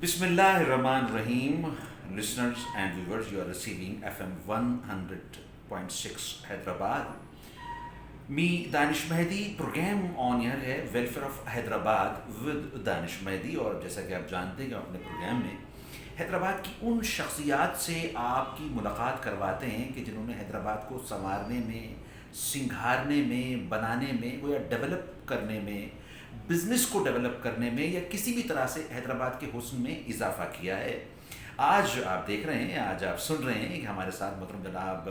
Bismillahirrahmanirrahim. Listeners and viewers, you are receiving FM 100.6 Hyderabad. Me Danish Mehdi, program on air है welfare of Hyderabad with Danish Mehdi. और जैसा कि आप जानते हैं कि अपने प्रोग्राम में हैदराबाद की उन शख्सियात से आपकी मुलाकात करवाते हैं कि जिन्होंने हैदराबाद को संवारने में, सिंगारने में, बनाने में, वो या डेवलप करने में, बिज़नेस को डेवलप करने में या किसी भी तरह से हैदराबाद के हुस्न में इजाफा किया है. आज आप देख रहे हैं, आज आप सुन रहे हैं कि हमारे साथ मोहतरम जनाब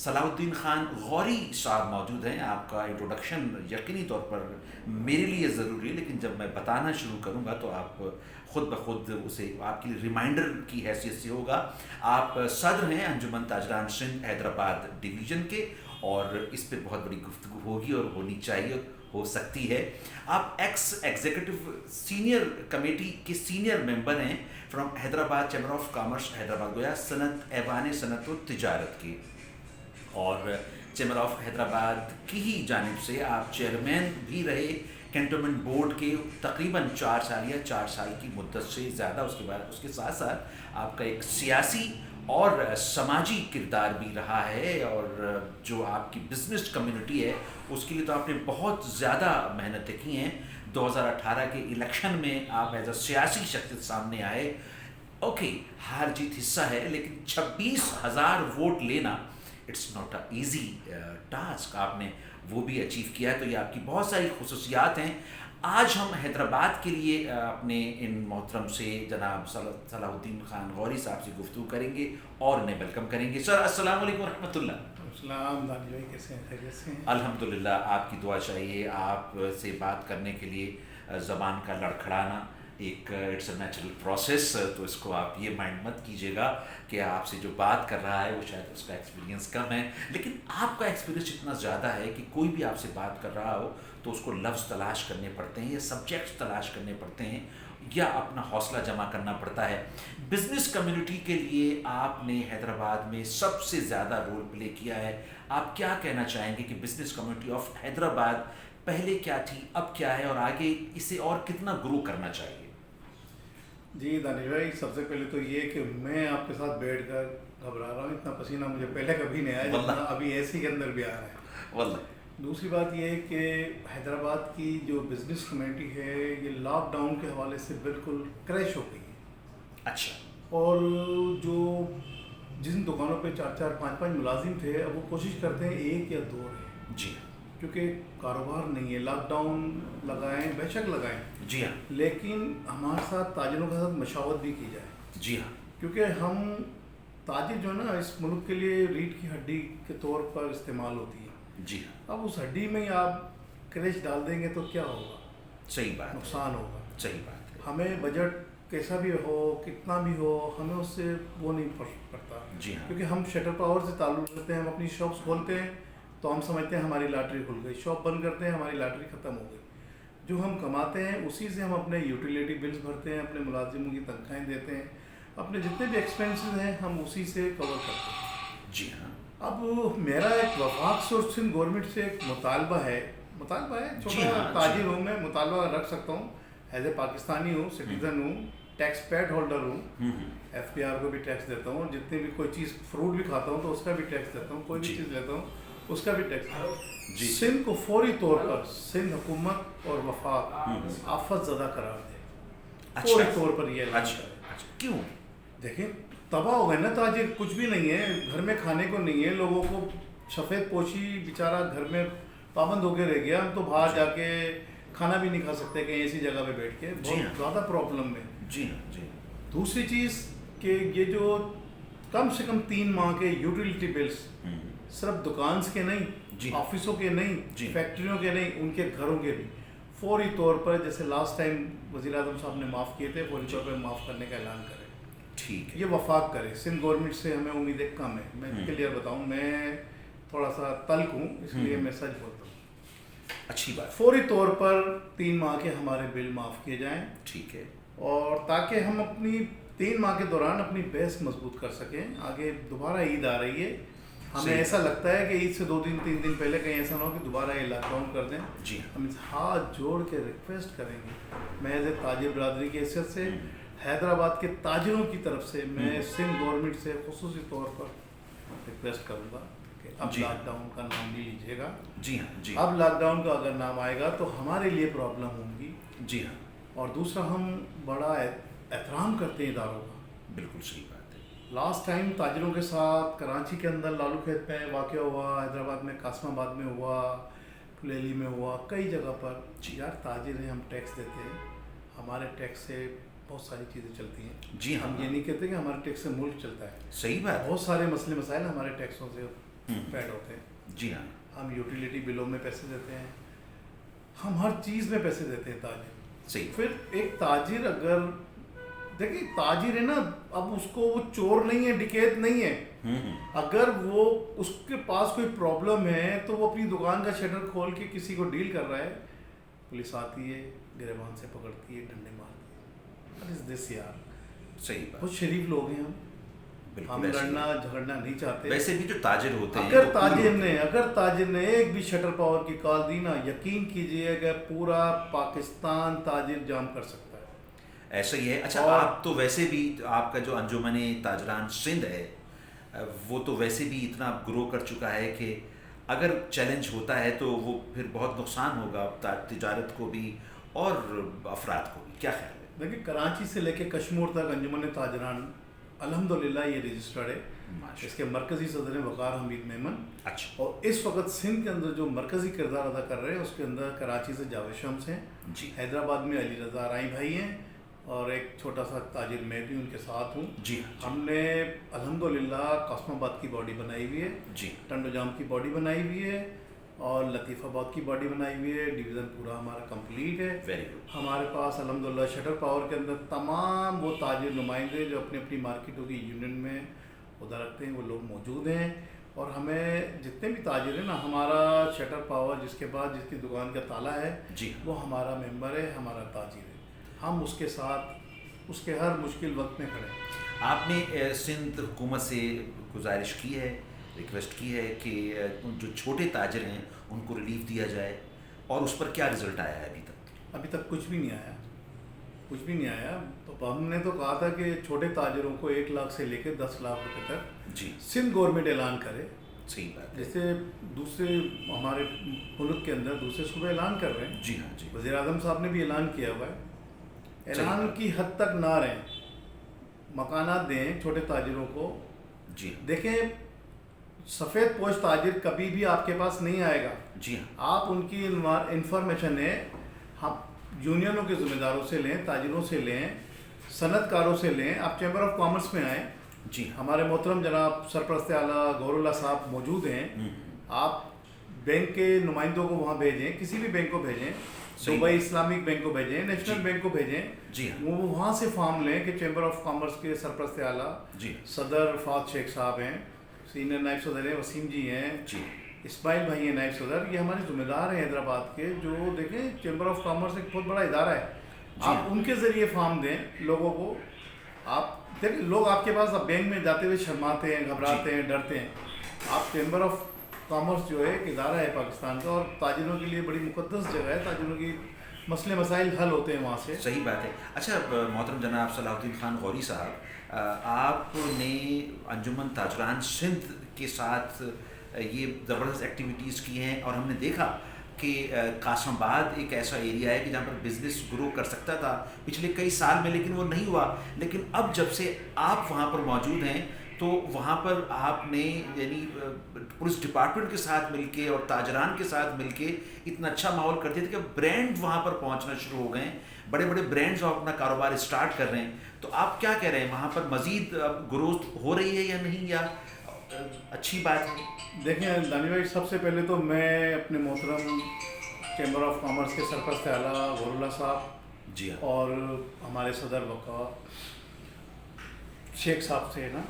सलाहुद्दीन खान गौरी साहब मौजूद हैं. आपका इंट्रोडक्शन यकीनी तौर पर मेरे लिए ज़रूरी है, लेकिन जब मैं बताना शुरू करूंगा तो आप ख़ुद ब खुद उसे आपके लिए रिमाइंडर की हैसियत से होगा. आप सदर हैं अंजुमन ताजरान सिंध हैदराबाद डिवीज़न के, और इस पर बहुत बड़ी गुफ्तगू होगी और होनी चाहिए, हो सकती है. आप एग्जीक्यूटिव सीनियर कमेटी के सीनियर मेंबर हैं from Hyderabad chamber of commerce Hyderabad, गोया सनत ऐवान सनत व तिजारत की, और चैम्बर ऑफ हैदराबाद की ही जानिब से आप चेयरमैन भी रहे कैंटोनमेंट बोर्ड के तकरीबन 4 साल या 4 साल की मुद्दत से ज़्यादा. उसके बाद उसके साथ साथ आपका एक सियासी और समाजी किरदार भी रहा है, और जो आपकी बिज़नेस कम्युनिटी है उसके लिए तो आपने बहुत ज़्यादा मेहनतें की हैं. 2018 के इलेक्शन में आप एज अ सियासी शख्सियत सामने आए. ओके, हार जीत हिस्सा है, लेकिन 26,000 वोट लेना it's not a easy task. आपने वो भी अचीव किया है, तो ये आपकी बहुत सारी खुसूसियात हैं. आज हम हैदराबाद के लिए अपने इन मोहतरम से जनाब सलाहुद्दीन खान गौरी साहब से गुफ्तगू करेंगे और उन्हें वेलकम करेंगे. सर अस्सलाम वालेकुम रहमतुल्लाह. कैसे हैं? खैरियत से हैं? अल्हम्दुलिल्लाह. आपकी दुआ चाहिए. आप से बात करने के लिए ज़बान का लड़खड़ाना एक इट्स अ नेचुरल प्रोसेस, तो इसको आप ये माइंड मत कीजिएगा कि आपसे जो बात कर रहा है वो शायद उसका एक्सपीरियंस कम है, लेकिन आपका एक्सपीरियंस इतना ज़्यादा है कि कोई भी आपसे बात कर रहा हो तो उसको लफ्ज़ तलाश करने पड़ते हैं या सब्जेक्ट्स तलाश करने पड़ते हैं या अपना हौसला जमा करना पड़ता है. बिज़नेस कम्युनिटी के लिए आपने हैदराबाद में सबसे ज़्यादा रोल प्ले किया है. आप क्या कहना चाहेंगे कि बिज़नेस कम्युनिटी ऑफ हैदराबाद पहले क्या थी, अब क्या है, और आगे इसे और कितना ग्रो करना चाहिए? जी दानिश भाई, सबसे पहले तो ये कि मैं आपके साथ बैठकर घबरा रहा हूँ. इतना पसीना मुझे पहले कभी नहीं आया जितना अभी एसी के अंदर भी आ रहा है. दूसरी बात ये है कि हैदराबाद की जो बिज़नेस कम्युनिटी है ये लॉकडाउन के हवाले से बिल्कुल क्रैश हो गई है. अच्छा. और जो जिन दुकानों पे 4-4, 5-5 मुलाजिम थे, अब वो कोशिश करते हैं 1 या 2 रहे. जी, क्योंकि कारोबार नहीं है. लॉकडाउन लगाएं, बेशक लगाएं, जी हाँ, लेकिन हमारे साथ ताजिरों के साथ मशावत भी की जाए. जी हाँ, क्योंकि हम ताजिर जो है ना, इस मुल्क के लिए रीढ़ की हड्डी के तौर पर इस्तेमाल होती है. जी हाँ. अब उस हड्डी में ही आप क्रैश डाल देंगे तो क्या होगा? सही बात, नुकसान होगा. सही बात है. हमें बजट कैसा भी हो, कितना भी हो, हमें उससे वो नहीं पड़ता. जी हाँ, क्योंकि हम शटर पावर से ताल्लुक़ रखते हैं. हम अपनी शॉप्स खोलते हैं तो हम समझते हैं हमारी लॉटरी खुल गई. शॉप बंद करते हैं, हमारी लॉटरी ख़त्म हो गई. जो हम कमाते हैं उसी से हम अपने यूटिलिटी बिल्स भरते हैं, अपने मुलाजिमों की तनख्वाहें देते हैं, अपने जितने भी एक्सपेंसेस हैं हम उसी से कवर करते हैं. जी हाँ. अब मेरा एक वफाक और सिंध गवर्नमेंट से एक मुतालबा है. छोटा ताजिर हूँ मैं, मुतालबा रख सकता हूँ. एज ए पाकिस्तानी हूँ, सिटीज़न हूँ, टैक्स पेड होल्डर हूँ, FPR को भी टैक्स देता हूँ. जितनी भी कोई चीज़ फ्रूट भी खाता हूँ तो उसका भी टैक्स देता हूँ, कोई भी चीज़ लेता हूँ उसका भी टैक्स. सिंध को फौरी तौर पर सिंध हुकूमत और वफाक आफत ज़दा करार दे. फौरी तौर पर ये क्यों? देखें, तबाह हो गए ना ताजिर. कुछ भी नहीं है, घर में खाने को नहीं है. लोगों को सफ़ेद पोशी बेचारा घर में पाबंद होकर रह गया. हम तो बाहर जाके खाना भी नहीं खा सकते कहीं ऐसी जगह पे बैठ के. बहुत ज़्यादा प्रॉब्लम है. जी हाँ, जी. दूसरी चीज़ कि ये जो कम से कम 3 माह के यूटिलिटी बिल्स सिर्फ दुकान के नहीं, ऑफिसों के नहीं, फैक्ट्रियों के नहीं, उनके घरों के भी फौरी तौर पर, जैसे लास्ट टाइम वज़ीर आज़म साहब ने माफ़ किए थे, फौरी तौर पर माफ़ करने का ऐलान करें. ठीक है. ये वफाक करे. सिंध गवर्नमेंट से हमें उम्मीदें कम है. मैं क्लियर बताऊं, मैं थोड़ा सा तल्ख हूँ, इसलिए मैं सच बोलता हूँ. अच्छी बात. फौरी तौर पर 3 माह के हमारे बिल माफ़ किए जाएं. ठीक है. और ताकि हम अपनी 3 माह के दौरान अपनी बेस मजबूत कर सकें. आगे दोबारा ईद आ रही है. हमें ऐसा लगता है कि ईद से 2-3 दिन पहले कहीं ऐसा ना हो कि दोबारा ये लॉकडाउन कर दें. जी. हम हाथ जोड़ के रिक्वेस्ट करेंगे, मैं एज ए ताजिर बरादरी की हैसियत से حیدرآباد کے تاجروں کی طرف سے میں سندھ گورنمنٹ سے خصوصی طور پر ریکویسٹ کروں گا کہ اب لاک ڈاؤن کا نام نہیں لیجیے گا. جی ہاں جی اب لاک ڈاؤن کا اگر نام آئے گا تو ہمارے لیے پرابلم ہوں گی. جی ہاں اور دوسرا ہم بڑا احترام کرتے ہیں اداروں کا. بالکل صحیح بات ہے. لاسٹ ٹائم تاجروں کے ساتھ کراچی کے اندر لالو کھیت میں واقعہ ہوا, حیدرآباد میں قاسم آباد میں ہوا, پلیلی میں ہوا, کئی جگہ پر. یار تاجر ہیں, ہم ٹیکس دیتے ہیں, ہمارے ٹیکس سے بہت ساری چیزیں چلتی ہیں. جی ہاں ہم یہ نہیں کہتے کہ ہمارے ٹیکس سے ملک چلتا ہے. صحیح بات. بہت سارے مسئلے مسائل ہمارے ٹیکسوں سے پیڈ ہوتے ہیں. جی ہاں ہم یوٹیلیٹی بلوں میں پیسے دیتے ہیں, ہم ہر چیز میں پیسے دیتے ہیں تاجر. صحیح. پھر ایک تاجر اگر دیکھیں تاجر ہے نا, اب اس کو وہ چور نہیں ہے, ڈکیت نہیں ہے. اگر وہ اس کے پاس کوئی پرابلم ہے تو وہ اپنی دکان کا شٹر کھول کے کسی کو ڈیل کر رہا ہے, پولیس آتی ہے, گریبان سے پکڑتی ہے, ڈنڈے مارتی ہے. What is this یار؟ صحیح بات. بہت شریف لوگ ہیں ہم لڑنا جھگڑنا نہیں چاہتے. ویسے بھی جو تاجر ہوتے ہیں, اگر تاجر نے ایک بھی شٹر پاور کی کال دی نا, یقین کیجئے کہ پورا پاکستان تاجر جام کر سکتا ہے. ایسا ہی ہے. اچھا آپ تو ویسے بھی آپ کا جو انجمن تاجران سندھ ہے وہ تو ویسے بھی اتنا گرو کر چکا ہے کہ اگر چیلنج ہوتا ہے تو وہ پھر بہت نقصان ہوگا تجارت کو بھی اور افراد کو بھی. کیا خیال ہے؟ دیکھیں کراچی سے لے کے کشمور تک انجمن تاجران الحمدللہ یہ رجسٹرڈ ہے. اس کے مرکزی صدر ہیں وقار حمید میمن. اچھا. اور اس وقت سندھ کے اندر جو مرکزی کردار ادا کر رہے ہیں اس کے اندر کراچی سے جاوید شمس ہیں, جی. حیدرآباد میں علی رضا رائی بھائی ہیں, اور ایک چھوٹا سا تاجر میں بھی ان کے ساتھ ہوں. جی. ہم نے الحمدللہ قاسم آباد کی باڈی بنائی ہوئی ہے, جی. ٹنڈو جام کی باڈی بنائی ہوئی ہے, اور لطیف آباد کی باڈی بنائی ہوئی ہے. ڈویژن پورا ہمارا کمپلیٹ ہے. Very good. ہمارے پاس الحمدللہ شٹر پاور کے اندر تمام وہ تاجر نمائندے جو اپنی اپنی مارکیٹوں کی یونین میں عہدہ رکھتے ہیں وہ لوگ موجود ہیں. اور ہمیں جتنے بھی تاجر ہیں نا, ہمارا شٹر پاور جس کے بعد جس کی دکان کا تالا ہے, جی, وہ ہمارا ممبر ہے, ہمارا تاجر ہے. ہم اس کے ساتھ اس کے ہر مشکل وقت میں کھڑے ہیں. آپ نے سندھ حکومت سے گزارش کی ہے, ریکویسٹ کی ہے کہ جو چھوٹے تاجر ہیں ان کو ریلیف دیا جائے, اور اس پر کیا رزلٹ آیا ہے ابھی تک؟ ابھی تک کچھ بھی نہیں آیا, کچھ بھی نہیں آیا. تو ہم نے تو کہا تھا کہ چھوٹے تاجروں کو 1 لاکھ سے لے کے 10 لاکھ روپے تک جی سندھ گورنمنٹ اعلان کرے. صحیح بات. جیسے دوسرے ہمارے ملک کے اندر دوسرے صوبے اعلان کر رہے ہیں. جی ہاں جی. وزیر اعظم صاحب نے بھی اعلان کیا ہوا ہے. اعلان کی حد تک نہ رہیں, مکانات دیں چھوٹے تاجروں کو. جی. دیکھیں سفید پوش تاجر کبھی بھی آپ کے پاس نہیں آئے گا. جی ہاں. آپ ان کی انفارمیشن ہے, ہم یونینوں کے ذمہ داروں سے لیں, تاجروں سے لیں, صنعت کاروں سے لیں. آپ چیمبر آف کامرس میں آئیں. جی. ہمارے محترم جناب سرپرست اعلیٰ غور اللہ صاحب موجود ہیں. آپ بینک کے نمائندوں کو وہاں بھیجیں, کسی بھی بینک کو بھیجیں, دبئی اسلامک بینک کو بھیجیں, نیشنل بینک کو بھیجیں. جی. وہ وہاں سے فارم لیں کہ چیمبر آف کامرس کے سرپرست اعلیٰ جی. صدر فات شیخ صاحب ہیں, سینئر نائب صدر ہیں وسیم جی ہیں, جی. اسماعیل بھائی ہیں نائب صدر. یہ ہمارے ذمہ دار ہیں حیدرآباد کے, جو دیکھیں چیمبر آف کامرس ایک بہت بڑا ادارہ ہے. آپ ان کے ذریعے فارم دیں لوگوں کو. آپ دیکھیں لوگ آپ کے پاس اب بینک میں جاتے ہوئے شرماتے ہیں, گھبراتے ہیں, ڈرتے ہیں. آپ چیمبر آف کامرس جو ہے ایک ادارہ ہے پاکستان کا, اور تاجروں کے لیے بڑی مقدس جگہ ہے. تاجروں کی مسئلے مسائل حل ہوتے ہیں وہاں سے. صحیح بات ہے. اچھا محترم جناب صلاح الدین خان غوری صاحب, آپ نے انجمن تاجران سندھ کے ساتھ یہ زبردست ایکٹیویٹیز کی ہیں, اور ہم نے دیکھا کہ قاسم آباد ایک ایسا ایریا ہے کہ جہاں پر بزنس گرو کر سکتا تھا پچھلے کئی سال میں, لیکن وہ نہیں ہوا. لیکن اب جب سے آپ وہاں پر موجود ہیں تو وہاں پر آپ نے یعنی پولیس ڈپارٹمنٹ کے ساتھ مل کے اور تاجران کے ساتھ مل کے اتنا اچھا ماحول کر دیا تھا کہ برانڈ وہاں پر پہنچنا شروع ہو گئے ہیں. بڑے بڑے برانڈز اپنا کاروبار اسٹارٹ کر رہے ہیں. تو آپ کیا کہہ رہے ہیں, وہاں پر مزید گروتھ ہو رہی ہے یا نہیں, یا اچھی بات ہے؟ دیکھیں دانی بھائی, سب سے پہلے تو میں اپنے محترم چیمبر آف کامرس کے سرپرست اعلیٰ غور اللہ صاحب جی اور ہمارے صدر وقار شیخ صاحب سے نا,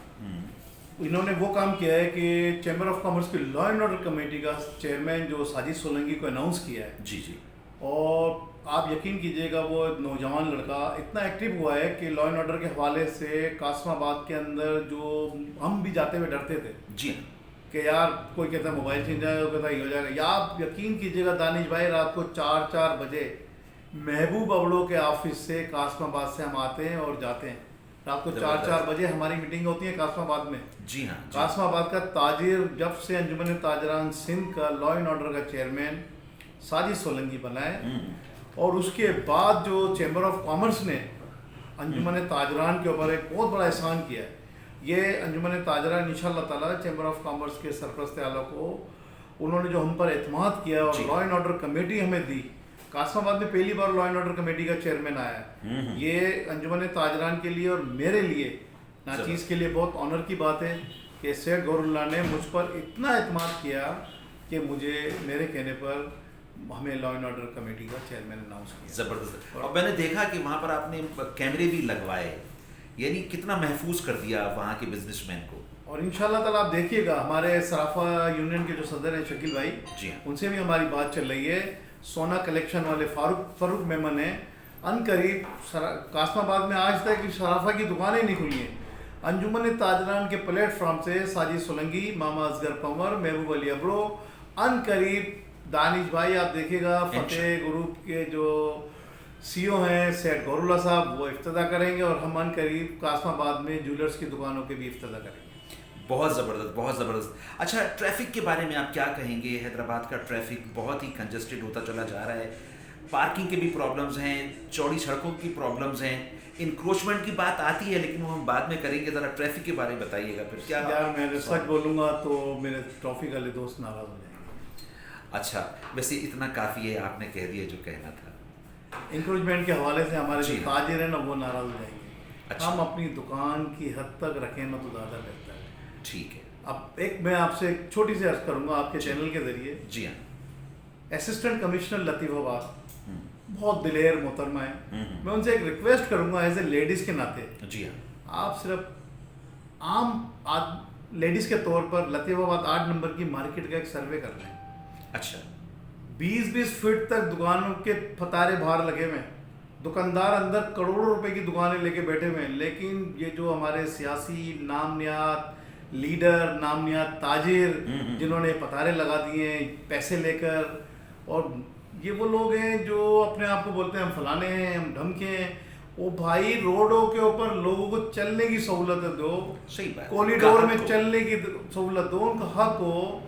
انہوں نے وہ کام کیا ہے کہ چیمبر آف کامرس کی لا اینڈ آرڈر کمیٹی کا چیئرمین جو ساجد سولنگی کو اناؤنس کیا ہے. جی. جی. اور آپ یقین کیجئے گا وہ نوجوان لڑکا اتنا ایکٹیو ہوا ہے کہ لا اینڈ آرڈر کے حوالے سے قاسم آباد کے اندر جو ہم بھی جاتے ہوئے ڈرتے تھے جی کہ یار کوئی کہتا ہے موبائل چھین جائے گا, کہتا یہ ہو جائے گا, یا آپ یقین کیجئے گا دانش بھائی رات کو 4 بجے महबूब अवड़ो के ऑफिस से कासमाबाद से हम आते हैं और जाते हैं। रात को 4 बजे हमारी मीटिंग होती है कासमाबाद में। जी हाँ जी। कासमाबाद का ताजिर जब से अंजुमन ताजरान सिंध का लॉ एंड ऑर्डर का चेयरमैन साजिद सोलंकी बना है, और उसके बाद जो चैम्बर ऑफ कॉमर्स ने अंजुमन ताजरान के ऊपर एक बहुत बड़ा एहसान किया है। ये अंजुमन ताजरान इंशाअल्लाह ताला चैम्बर ऑफ कॉमर्स के सरपरस्त आला को उन्होंने जो हम पर एतमाद किया और लॉ एंड ऑर्डर कमेटी हमें दी। कासमाबाद में पहली बार लॉ एंड ऑर्डर कमेटी का चेयरमैन आया है। ये अंजुमन ताजरान के लिए और मेरे लिए नाचीज़ के लिए बहुत ऑनर की बात है कि सेठ गौरुल्लाह ने मुझ पर इतना एतमाद किया कि मुझे मेरे कहने पर हमें लॉ एंड ऑर्डर कमेटी का चेयरमैन अनाउंस किया। ज़बरदस्त। और मैंने देखा कि वहाँ पर आपने कैमरे भी लगवाए, यानी कितना महफूज कर दिया वहाँ के बिजनेसमैन को। और इंशाल्लाह ताला आप देखिएगा हमारे सराफा यूनियन के जो सदर हैं शकील भाई, जी हाँ, उनसे भी हमारी बात चल रही है। सोना कलेक्शन वाले फारूक मेमन है, अनकरीब कासमाबाद में आज तक सराफा की दुकानें नहीं खुली हैं। अंजुमन ताजरान के प्लेटफॉर्म से साजिद सोलंकी, मामा असगर पंवर, महबूब अली अबरो, अनकरीब दानिश भाई आप देखिएगा, फतेह ग्रुप के जो सीईओ हैं सेठ गौरुल्लाह साहब, वो इफ्तिताह करेंगे, और हम अनकरीब कासमाबाद में ज्वेलर्स की दुकानों के भी इफ्तिताह करेंगे। बहुत ज़बरदस्त, बहुत ज़बरदस्त। अच्छा, ट्रैफिक के बारे में आप क्या कहेंगे? हैदराबाद का ट्रैफिक बहुत ही कंजस्टेड होता चला जा रहा है, पार्किंग के भी प्रॉब्लम्स हैं, चौड़ी सड़कों की प्रॉब्लम्स हैं, इंक्रोचमेंट की बात आती है लेकिन वो हम बाद में करेंगे। ज़रा ट्रैफिक के बारे में बताइएगा फिर क्या। यार मैं सच बोलूँगा तो मेरे ट्रॉफिक वाले दोस्त नाराज़ हो जाएंगे। अच्छा, वैसे इतना काफ़ी है, आपने कह दिया जो कहना था। इंक्रोचमेंट के हवाले से हमारे जो जी। ताजिर हैं ना वो नाराज़ हो जाएंगे। अच्छा। हम अपनी दुकान की हद तक रखें ना तो ज़्यादा बेहतर है। ठीक है। अब एक मैं आपसे एक छोटी सी अर्ज करूँगा आपके चैनल के ज़रिए। जी हाँ। असिस्टेंट कमिश्नर लतीफ़ाबाद बहुत दिलेर मोहतरमा है, मैं उनसे एक रिक्वेस्ट करूँगा एज ए लेडीज़ के नाते, जी हाँ, आप सिर्फ आम लेडीज़ के तौर पर लतीफ़ाबाद 8 नंबर की मार्केट का एक सर्वे कर रहे हैं। अच्छा, 20-20 फीट तक दुकानों के फतारे बाहर लगे हुए हैं, दुकानदार अंदर करोड़ों रुपए की दुकानें लेके बैठे हुए हैं, लेकिन ये जो हमारे सियासी नामनियात लीडर, नामनियात ताजिर जिन्होंने पतारे लगा दिए हैं पैसे लेकर, और ये वो लोग हैं जो अपने आप को बोलते हैं हम फलाने हैं, हम ढमके हैं। वो भाई रोडों के ऊपर लोगों को चलने की सहूलत दो, सही बात। कॉरिडोर में चलने की सहूलत दो, उनका हक हो।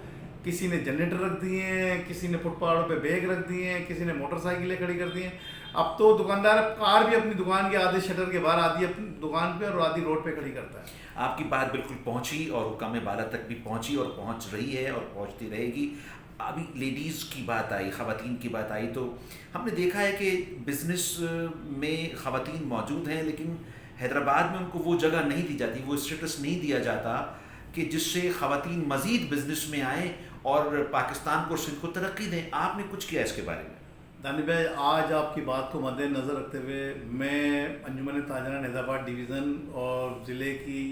किसी ने जनरेटर रख दिए हैं, किसी ने फुटपाथों पे बैग रख दिए हैं, किसी ने मोटरसाइकिलें खड़ी कर दी हैं। अब तो दुकानदार कार भी अपनी दुकान के आधे शटर के बाहर, आधी अपनी दुकान पे और आधी रोड पे खड़ी करता है। आपकी बात बिल्कुल पहुंची और हुक्काम बाला तक भी पहुंची और पहुंच रही है और पहुंचती रहेगी। अभी लेडीज़ की बात आई, ख़वातीन की बात आई, तो हमने देखा है कि बिज़नेस में ख़वातीन मौजूद हैं लेकिन हैदराबाद में उनको वो जगह नहीं दी जाती, वो स्टेटस नहीं दिया जाता कि जिससे ख़वातीन मज़ीद बिज़नेस में आएँ और पाकिस्तान को सिंध को तरक्की दें। आपने कुछ किया इसके बारे में? दानी भाई, आज आपकी बात को मद्देनज़र रखते हुए मैं अंजुमन ताजरान हैदराबाद डिवीज़न और ज़िले की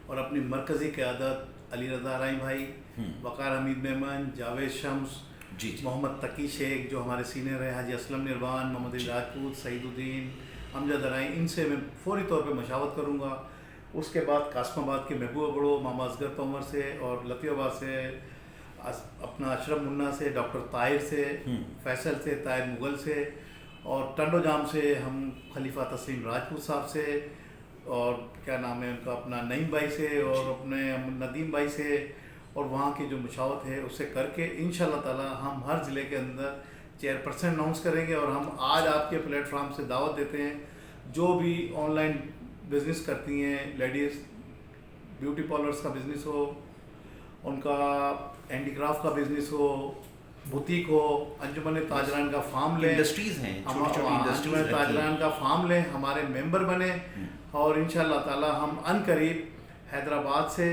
और अपनी मरकज़ी क़यादत अली रज़ा राई भाई, वक़ार हमीद मेमन, जावेद शम्स, जी, मोहम्मद तकी शेख जो हमारे सीनियर हैं, हाजी असलम निर्वान, मोहम्मद अली राजपूत, सईदुद्दीन, अमजद राई, इनसे मैं फौरी तौर पे मशावत करूँगा। उसके बाद कासमाबाद के महबूब अबड़ो, मामा असगर पंवर से, और लतीफ़ाबाद से अपना अशरफ मुन्ना से, डॉक्टर ताहिर से, फैसल से, ताहिर मुगल से, और टंडोजाम से हम खलीफा तस्लीम राजपूत साहब से, और क्या नाम है उनका, अपना नईम भाई से, और अपने नदीम भाई से, और वहाँ की जो मशावत है उससे करके इंशाअल्लाह ताला हम हर ज़िले के अंदर चेयरपर्सन अनाउंस करेंगे। और हम आज आपके प्लेटफॉर्म से दावत देते हैं जो भी ऑनलाइन बिज़नेस करती हैं लेडीज़, ब्यूटी पार्लर्स का बिज़नेस हो, उनका हैंडीक्राफ्ट का बिज़नेस हो, बुटीक हो, अंजुमन ताजरान का फार्म लें, इंडस्ट्रीज़ हैं, छोटी-छोटी इंडस्ट्रीज़ अंजुमन ताजरान का फार्म लें, हमारे मेंबर बने, और इंशाअल्लाह ताला हम अनकरीब हैदराबाद से,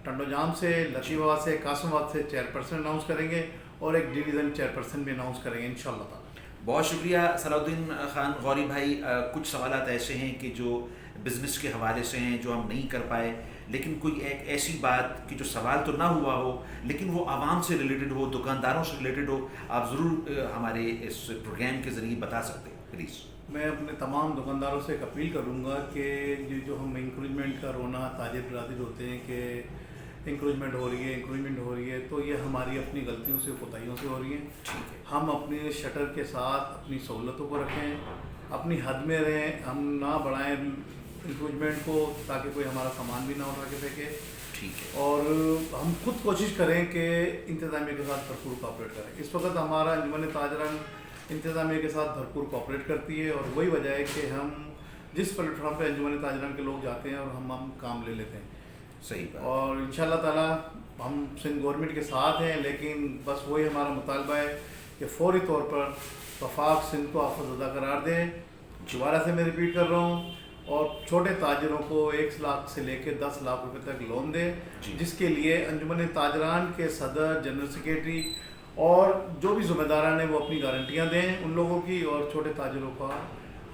टंडोजाम से, लतीफ़ाबाद से, कासमाबाद से चेयरपर्सन अनाउंस करेंगे और एक डिवीज़न चेयरपर्सन भी अनाउंस करेंगे इंशाअल्लाह ताला। बहुत शुक्रिया सलाउद्दीन खान गौरी भाई। कुछ सवालात ऐसे हैं कि जो बिज़नेस के हवाले से हैं जो हम नहीं कर पाए, लेकिन कोई एक ऐसी बात कि जो सवाल तो ना हुआ हो लेकिन वो आवाम से रिलेटेड हो, दुकानदारों से रिलेटेड हो, आप ज़रूर हमारे इस प्रोग्राम के ज़रिए बता सकते हैं प्लीज़। मैं अपने तमाम दुकानदारों से एक अपील करूँगा कि ये जो हम इंक्रीजमेंट का रोना ताजिर बरादरी होते हैं कि इंक्रोचमेंट हो रही है, तो ये हमारी अपनी गलतियों से, कोताहियों से हो रही हैं। ठीक है। हम अपने शटर के साथ अपनी सहूलतों को रखें, अपनी हद में रहें, हम ना बढ़ाएं इंक्रोचमेंट को ताकि कोई हमारा सामान भी ना उठा के फेंके, ठीक है। और हम खुद कोशिश करें कि इंतज़ामिया के साथ भरपूर कोऑपरेट करें। इस वक्त हमारा अंजुमन ताजरान इंतज़ामिया के साथ भरपूर कोऑपरेट करती है, और वही वजह है कि हम जिस प्लेटफॉर्म पे अंजुमन ताजरान के लोग जाते हैं और हम काम ले लेते हैं। सही बात। और इंशाल्लाह ताला हम सिंध गवर्नमेंट के साथ हैं, लेकिन बस वही हमारा मुतालबा है कि फौरी तौर पर वफाक सिंध को आफज़दा करार दें। दोबारा से मैं रिपीट कर रहा हूँ, और छोटे ताजरों को 1 लाख से लेकर 10 लाख रुपए तक लोन दें, जिसके लिए अंजुमन ताजरान के सदर, जनरल सेक्रेटरी और जो भी ज़िम्मेदारान हैं वो अपनी गारंटियाँ दें उन लोगों की, और छोटे ताजरों का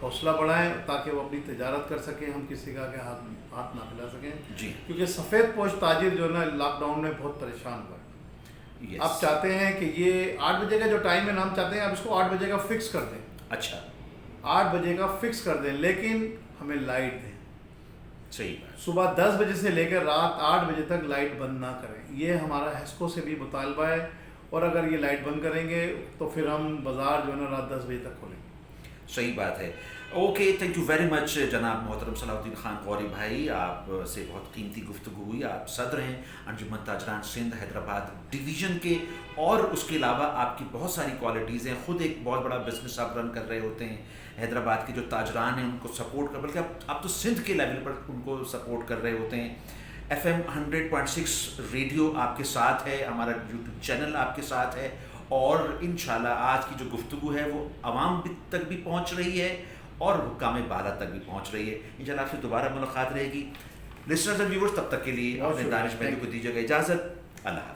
हौसला बढ़ाएं ताकि वो अपनी तजारत कर सकें, हम किसी का आगे हाथ ना फैला सकें जी। क्योंकि सफ़ेद पोश ताजिर जो है ना लॉकडाउन में बहुत परेशान हुआ है। आप चाहते हैं कि ये 8 बजे का जो टाइम है ना, हम चाहते हैं आप इसको 8 बजे का फिक्स कर दें। अच्छा, 8 बजे का फिक्स कर दें, लेकिन हमें लाइट दें। सही बात। सुबह 10 बजे से लेकर रात 8 बजे तक लाइट बंद ना करें, ये हमारा हेस्को से भी मुतालबा है। और अगर ये लाइट बंद करेंगे तो फिर हम बाज़ार जो है ना रात 10 बजे तक खोलेंगे। सही बात है। Okay, thank you very much जनाब मोहतरम सलाहुद्दीन खान गौरी भाई, आप से बहुत कीमती गुफ्तगू हुई। आप सदर हैं अंजुमन ताजरान सिंध हैदराबाद डिवीज़न के, और उसके अलावा आपकी बहुत सारी क्वालिटीज़ हैं। ख़ुद एक बहुत बड़ा बिजनेस आप रन कर रहे होते हैं, हैदराबाद के जो ताजरान हैं उनको सपोर्ट कर, बल्कि आप तो सिंध के लेवल पर उनको सपोर्ट कर रहे होते हैं। FM 100.6 रेडियो आपके साथ है, हमारा यूट्यूब चैनल आपके साथ है, और इंशाल्लाह आज की जो गुफ्तगू है वो आवाम तक भी पहुंच रही है और हुक्काम बाला तक भी पहुंच रही है। इंशाल्लाह आपसे दोबारा मुलाकात रहेगी। लिसनर्स एंड व्यूअर्स, तब तक के लिए अपने दानिश मेहदी को दीजिएगा इजाज़त। अल्लाह।